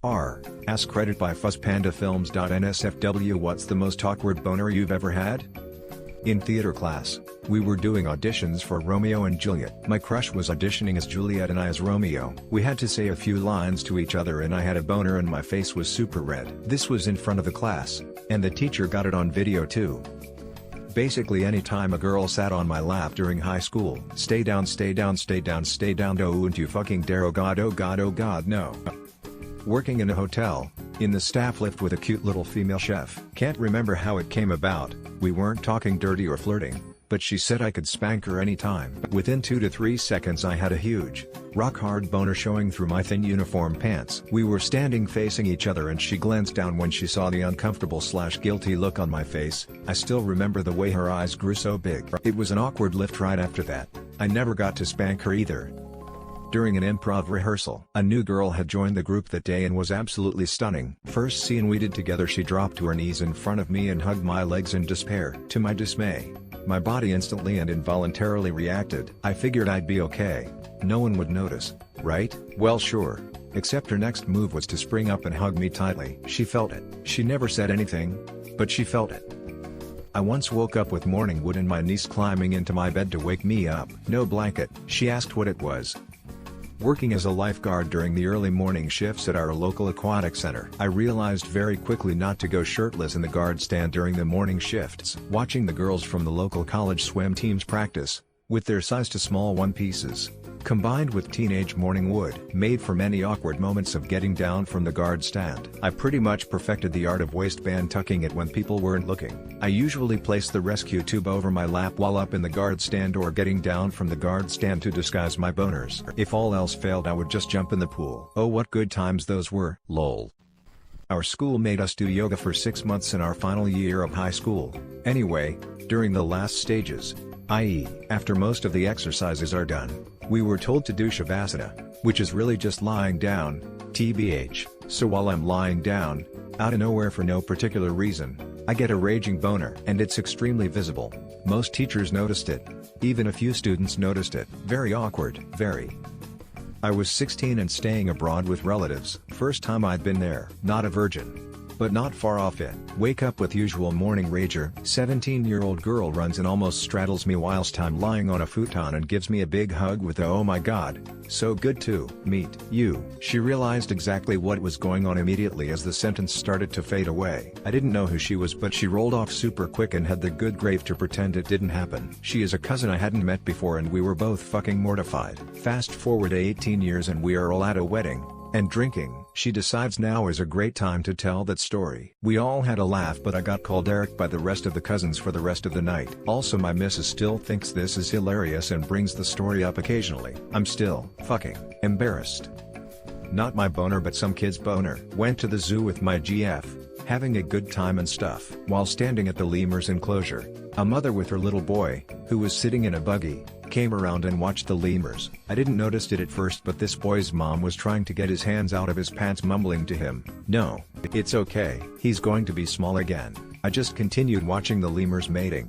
R. AskReddit by FuzzPandaFilms.NSFW. What's the most awkward boner you've ever had? In theater class, we were doing auditions for Romeo and Juliet. My crush was auditioning as Juliet and I as Romeo. We had to say a few lines to each other and I had a boner and my face was super red. This was in front of the class, and the teacher got it on video too. Basically anytime a girl sat on my lap during high school. Stay down, stay down, stay down, stay down, don't you fucking dare, oh god, oh god, oh god, no. Working in a hotel, in the staff lift with a cute little female chef. Can't remember how it came about, we weren't talking dirty or flirting, but she said I could spank her anytime. Within 2 to 3 seconds I had a huge, rock-hard boner showing through my thin uniform pants. We were standing facing each other and she glanced down when she saw the uncomfortable/guilty look on my face. I still remember the way her eyes grew so big. It was an awkward lift right after that. I never got to spank her either. During an improv rehearsal, a new girl had joined the group that day and was absolutely stunning. First scene we did together, she dropped to her knees in front of me and hugged my legs in despair. To my dismay, my body instantly and involuntarily reacted. I figured I'd be okay. No one would notice, right? Well, sure. Except her next move was to spring up and hug me tightly. She felt it. She never said anything, but she felt it. I once woke up with morning wood and my niece climbing into my bed to wake me up. No blanket. She asked what it was. Working as a lifeguard during the early morning shifts at our local aquatic center, I realized very quickly not to go shirtless in the guard stand during the morning shifts. Watching the girls from the local college swim teams practice, with their size to small one-pieces, combined with teenage morning wood, made for many awkward moments of getting down from the guard stand. I pretty much perfected the art of waistband tucking it when people weren't looking. I usually place the rescue tube over my lap while up in the guard stand or getting down from the guard stand to disguise my boners. If all else failed, I would just jump in the pool. Oh, what good times those were, lol. Our school made us do yoga for 6 months in our final year of high school. Anyway, during the last stages, i.e., after most of the exercises are done, we were told to do Shavasana, which is really just lying down, TBH. So while I'm lying down, out of nowhere for no particular reason, I get a raging boner and it's extremely visible. Most teachers noticed it. Even a few students noticed it. Very awkward, very. I was 16 and staying abroad with relatives. First time I'd been there. Not a virgin, but not far off it. Wake up with usual morning rager. 17-year-old girl runs and almost straddles me whilst I'm lying on a futon and gives me a big hug with a "oh my god, so good to meet you." She realized exactly what was going on immediately as the sentence started to fade away. I didn't know who she was, but she rolled off super quick and had the good grave to pretend it didn't happen. She is a cousin I hadn't met before and we were both fucking mortified. Fast forward 18 years and we are all at a wedding and drinking. She decides now is a great time to tell that story. We all had a laugh, but I got called Eric by the rest of the cousins for the rest of the night. Also, my missus still thinks this is hilarious and brings the story up occasionally. I'm still fucking embarrassed. Not my boner but some kid's boner. Went to the zoo with my GF, having a good time and stuff. While standing at the lemurs enclosure, a mother with her little boy, who was sitting in a buggy, came around and watched the lemurs. I didn't notice it at first, but this boy's mom was trying to get his hands out of his pants, mumbling to him, "No, it's okay, he's going to be small again." I just continued watching the lemurs mating.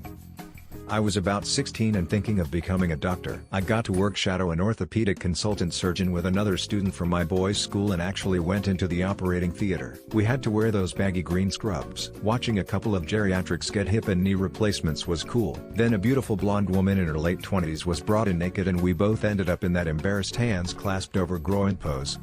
I was about 16 and thinking of becoming a doctor. I got to work shadow an orthopedic consultant surgeon with another student from my boys' school and actually went into the operating theater. We had to wear those baggy green scrubs. Watching a couple of geriatrics get hip and knee replacements was cool. Then a beautiful blonde woman in her late 20s was brought in naked and we both ended up in that embarrassed hands clasped over groin pose.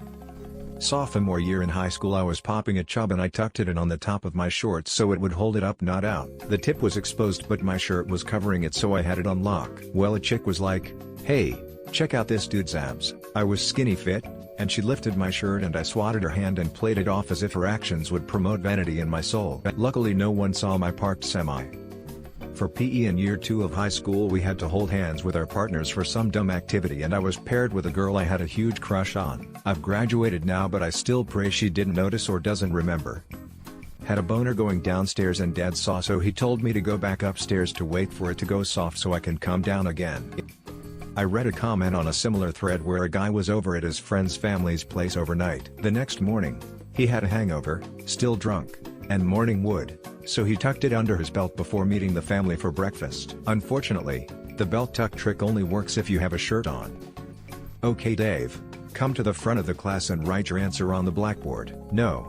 Sophomore year in high school, I was popping a chub and I tucked it in on the top of my shorts so it would hold it up, not out. The tip was exposed but my shirt was covering it, so I had it on lock. Well, a chick was like, "Hey, check out this dude's abs." I was skinny fit, and she lifted my shirt and I swatted her hand and played it off as if her actions would promote vanity in my soul. Luckily no one saw my parked semi. For PE in year 2 of high school, we had to hold hands with our partners for some dumb activity and I was paired with a girl I had a huge crush on. I've graduated now but I still pray she didn't notice or doesn't remember. Had a boner going downstairs and dad saw, so he told me to go back upstairs to wait for it to go soft so I can come down again. I read a comment on a similar thread where a guy was over at his friend's family's place overnight. The next morning, he had a hangover, still drunk, and morning wood, so he tucked it under his belt before meeting the family for breakfast. Unfortunately, the belt tuck trick only works if you have a shirt on. Okay Dave, Come to the front of the class and write your answer on the blackboard. No.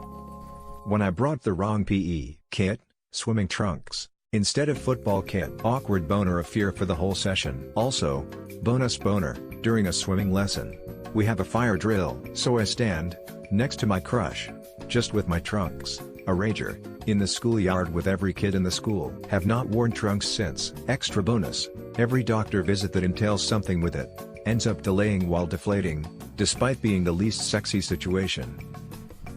When I brought the wrong PE kit, swimming trunks, instead of football kit. Awkward boner of fear for the whole session. Also, bonus boner, during a swimming lesson. We have a fire drill, so I stand, next to my crush, just with my trunks, a rager, in the schoolyard with every kid in the school. Have not worn trunks since. Extra bonus, every doctor visit that entails something with it, ends up delaying while deflating, despite being the least sexy situation.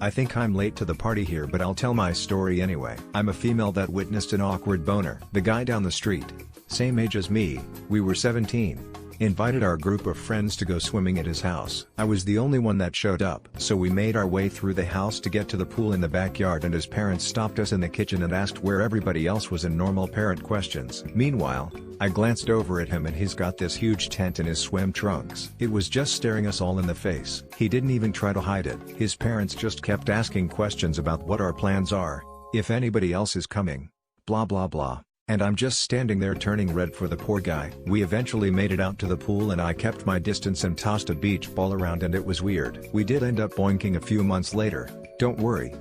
I think I'm late to the party here, but I'll tell my story anyway. I'm a female that witnessed an awkward boner. The guy down the street, same age as me, we were 17, invited our group of friends to go swimming at his house. I was the only one that showed up. So we made our way through the house to get to the pool in the backyard, and his parents stopped us in the kitchen and asked where everybody else was in normal parent questions. Meanwhile, I glanced over at him and he's got this huge tent in his swim trunks. It was just staring us all in the face. He didn't even try to hide it. His parents just kept asking questions about what our plans are, if anybody else is coming, blah blah blah. And I'm just standing there turning red for the poor guy. We eventually made it out to the pool and I kept my distance and tossed a beach ball around, and it was weird. We did end up boinking a few months later, don't worry.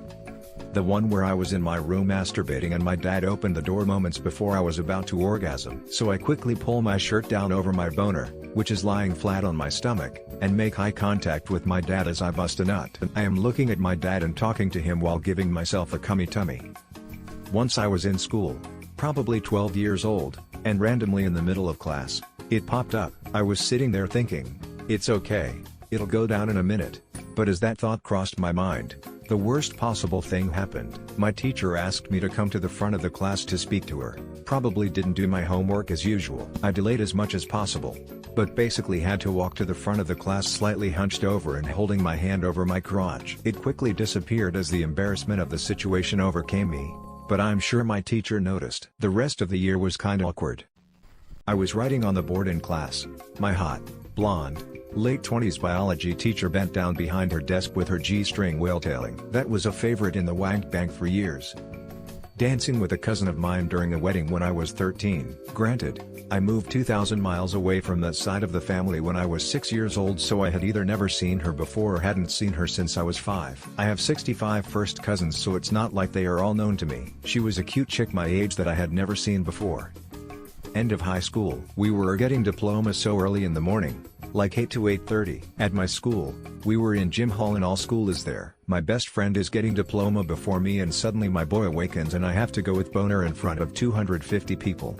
The one where I was in my room masturbating and my dad opened the door moments before I was about to orgasm. So I quickly pull my shirt down over my boner, which is lying flat on my stomach, and make eye contact with my dad as I bust a nut. I am looking at my dad and talking to him while giving myself a cummy tummy. Once I was in school, probably 12 years old, and randomly in the middle of class, it popped up. I was sitting there thinking, it's okay, it'll go down in a minute. But as that thought crossed my mind, the worst possible thing happened. My teacher asked me to come to the front of the class to speak to her. Probably didn't do my homework as usual. I delayed as much as possible, but basically had to walk to the front of the class slightly hunched over and holding my hand over my crotch. It quickly disappeared as the embarrassment of the situation overcame me, but I'm sure my teacher noticed. The rest of the year was kinda awkward. I was writing on the board in class. My hot, blonde, late 20s biology teacher bent down behind her desk with her G-string whaletailing. That was a favorite in the wank bank for years. Dancing with a cousin of mine during a wedding when I was 13. Granted, I moved 2,000 miles away from that side of the family when I was 6 years old, so I had either never seen her before or hadn't seen her since I was 5. I have 65 first cousins, so it's not like they are all known to me. She was a cute chick my age that I had never seen before. End of high school. We were getting diplomas so early in the morning, like 8 to 8:30. At my school, we were in gym hall and all school is there. My best friend is getting diploma before me and suddenly my boy awakens and I have to go with boner in front of 250 people.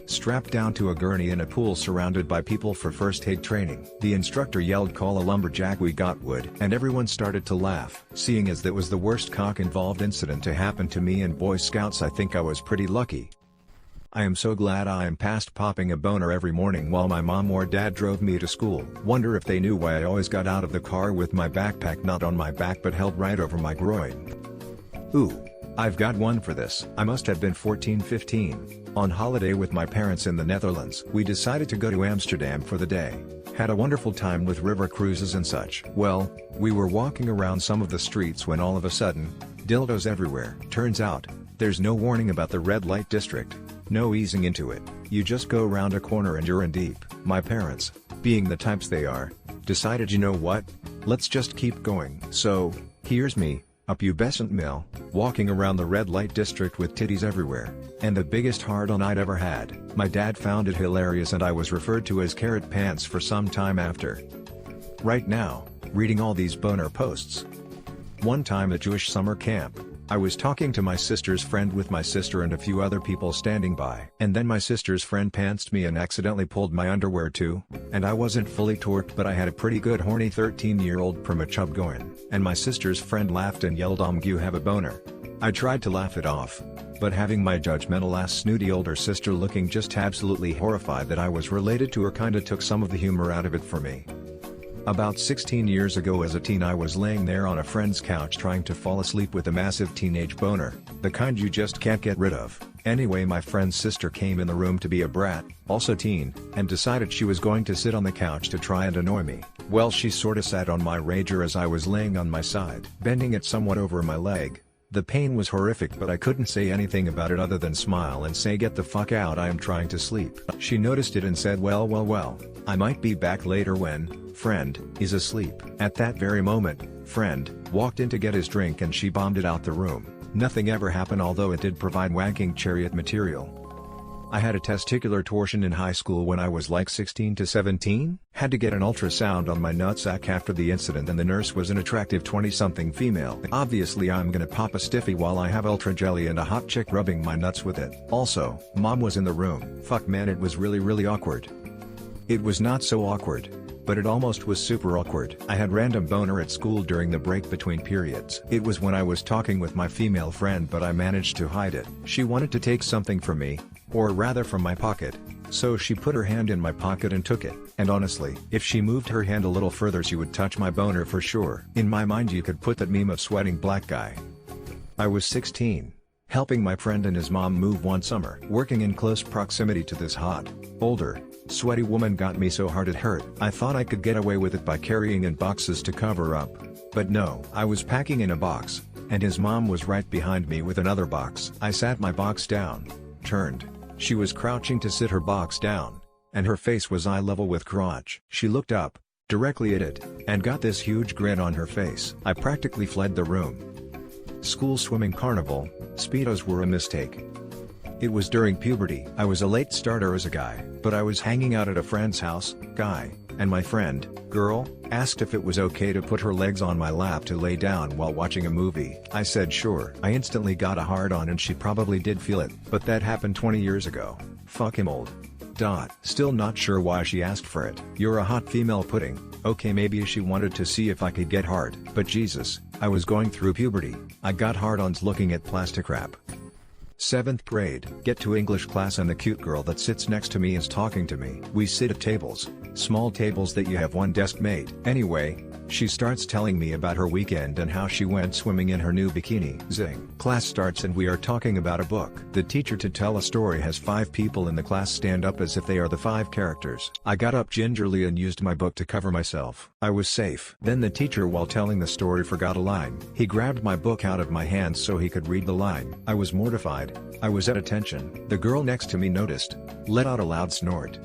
Strapped down to a gurney in a pool surrounded by people for first aid training. The instructor yelled, "Call a lumberjack, we got wood," and everyone started to laugh. Seeing as that was the worst cock-involved incident to happen to me in Boy Scouts, I think I was pretty lucky. I am so glad I am past popping a boner every morning while my mom or dad drove me to school. Wonder if they knew why I always got out of the car with my backpack not on my back but held right over my groin. Ooh, I've got one for this. I must have been 14-15, on holiday with my parents in the Netherlands. We decided to go to Amsterdam for the day. Had a wonderful time with river cruises and such. Well, we were walking around some of the streets when all of a sudden, dildos everywhere. Turns out, there's no warning about the red light district. No easing into it, you just go around a corner and you're in deep. My parents, being the types they are, decided, you know what? Let's just keep going. So, here's me, a pubescent male, walking around the red light district with titties everywhere, and the biggest hard-on I'd ever had. My dad found it hilarious and I was referred to as carrot pants for some time after. Right now, reading all these boner posts. One time at Jewish summer camp, I was talking to my sister's friend with my sister and a few other people standing by. And then my sister's friend pantsed me and accidentally pulled my underwear too, and I wasn't fully torqued but I had a pretty good horny 13-year-old perma-chub going. And my sister's friend laughed and yelled, you have a boner." I tried to laugh it off, but having my judgmental ass snooty older sister looking just absolutely horrified that I was related to her kinda took some of the humor out of it for me. About 16 years ago as a teen I was laying there on a friend's couch trying to fall asleep with a massive teenage boner, the kind you just can't get rid of. Anyway, my friend's sister came in the room to be a brat, also teen, and decided she was going to sit on the couch to try and annoy me. Well, she sorta sat on my rager as I was laying on my side, bending it somewhat over my leg, The pain was horrific, but I couldn't say anything about it other than smile and say, "Get the fuck out, I am trying to sleep." She noticed it and said, well, I might be back later when friend is asleep." At that very moment, friend walked in to get his drink and she bombed it out the room. Nothing ever happened, although it did provide wanking chariot material. I had a testicular torsion in high school when I was like 16 to 17, had to get an ultrasound on my nutsack after the incident, and the nurse was an attractive 20-something female. Obviously I'm gonna pop a stiffy while I have ultra jelly and a hot chick rubbing my nuts with it. Also, mom was in the room. Fuck man, it was really awkward. It was not so awkward, but it almost was super awkward. I had random boner at school during the break between periods. It was when I was talking with my female friend, but I managed to hide it. She wanted to take something from me, or rather from my pocket, so she put her hand in my pocket and took it. And honestly, if she moved her hand a little further she would touch my boner for sure. In my mind you could put that meme of sweating black guy. I was 16, helping my friend and his mom move one summer. Working in close proximity to this hot, older, sweaty woman got me so hard it hurt. I thought I could get away with it by carrying in boxes to cover up. But no, I was packing in a box, and his mom was right behind me with another box. I sat my box down, turned. She was crouching to sit her box down, and her face was eye level with crotch. She looked up, directly at it, and got this huge grin on her face. I practically fled the room. School swimming carnival, Speedos were a mistake. It was during puberty. I was a late starter as a guy, but I was hanging out at a friend's house, guy, and my friend, girl, asked if it was okay to put her legs on my lap to lay down while watching a movie. I said sure. I instantly got a hard on and she probably did feel it, but that happened 20 years ago. Fuck him old. Still not sure why she asked for it. You're a hot female pudding. Okay, maybe she wanted to see if I could get hard. But Jesus, I was going through puberty. I got hard-ons looking at plastic wrap. 7th grade. Get to English class and the cute girl that sits next to me is talking to me. We sit at tables, small tables that you have one desk mate. Anyway, she starts telling me about her weekend and how she went swimming in her new bikini. Zing. Class starts and we are talking about a book. The teacher to tell a story has 5 people in the class stand up as if they are the 5 characters. I got up gingerly and used my book to cover myself. I was safe. Then the teacher, while telling the story, forgot a line. He grabbed my book out of my hands so he could read the line. I was mortified. I was at attention. The girl next to me noticed, let out a loud snort.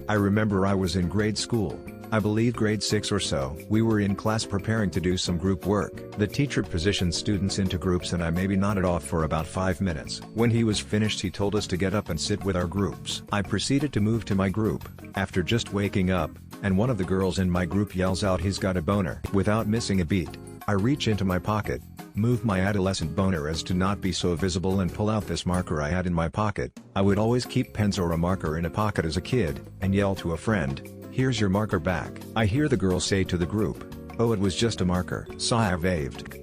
I remember I was in grade school. I believe grade 6 or so. We were in class preparing to do some group work. The teacher positioned students into groups and I maybe nodded off for about 5 minutes. When he was finished he told us to get up and sit with our groups. I proceeded to move to my group, after just waking up, and one of the girls in my group yells out, "He's got a boner." Without missing a beat, I reach into my pocket, move my adolescent boner as to not be so visible, and pull out this marker I had in my pocket. I would always keep pens or a marker in a pocket as a kid, and yell to a friend, "Here's your marker back." I hear the girl say to the group, "Oh, it was just a marker." Sigh waved.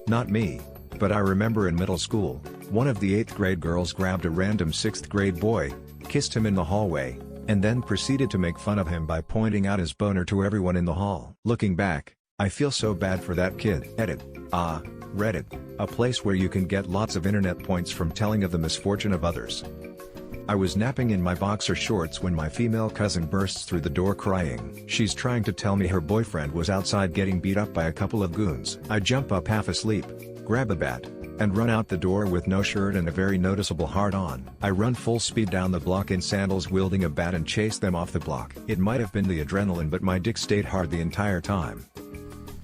Not me, but I remember in middle school, one of the 8th grade girls grabbed a random 6th grade boy, kissed him in the hallway, and then proceeded to make fun of him by pointing out his boner to everyone in the hall. Looking back, I feel so bad for that kid. Edit. Reddit, a place where you can get lots of internet points from telling of the misfortune of others. I was napping in my boxer shorts when my female cousin bursts through the door crying. She's trying to tell me her boyfriend was outside getting beat up by a couple of goons. I jump up half asleep, grab a bat, and run out the door with no shirt and a very noticeable hard-on. I run full speed down the block in sandals wielding a bat and chase them off the block. It might have been the adrenaline, but my dick stayed hard the entire time.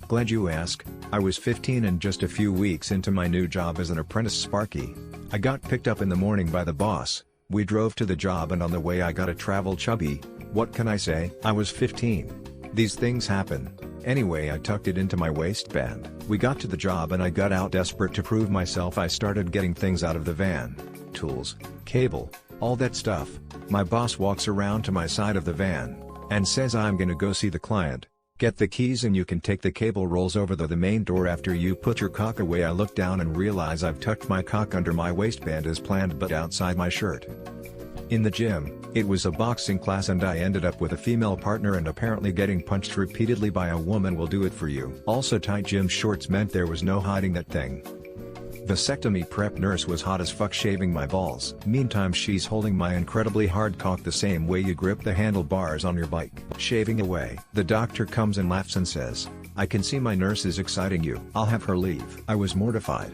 Glad you ask. I was 15 and just a few weeks into my new job as an apprentice Sparky. I got picked up in the morning by the boss. We drove to the job and on the way I got a travel chubby. What can I say? I was 15. These things happen. Anyway, I tucked it into my waistband. We got to the job and I got out desperate to prove myself. I started getting things out of the van. Tools, cable, all that stuff. My boss walks around to my side of the van and says, "I'm gonna go see the client. Get the keys and you can take the cable." Rolls over the main door after you put your cock away. I look down and realize I've tucked my cock under my waistband as planned but outside my shirt. In the gym, it was a boxing class and I ended up with a female partner, and apparently getting punched repeatedly by a woman will do it for you. Also, tight gym shorts meant there was no hiding that thing. Vasectomy prep nurse was hot as fuck shaving my balls. Meantime she's holding my incredibly hard cock the same way you grip the handlebars on your bike. Shaving away. The doctor comes and laughs and says, "I can see my nurse is exciting you. I'll have her leave." I was mortified.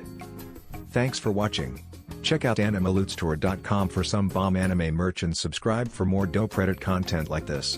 Thanks for watching. Check out animalootstore.com for some bomb anime merch and subscribe for more topreddit content like this.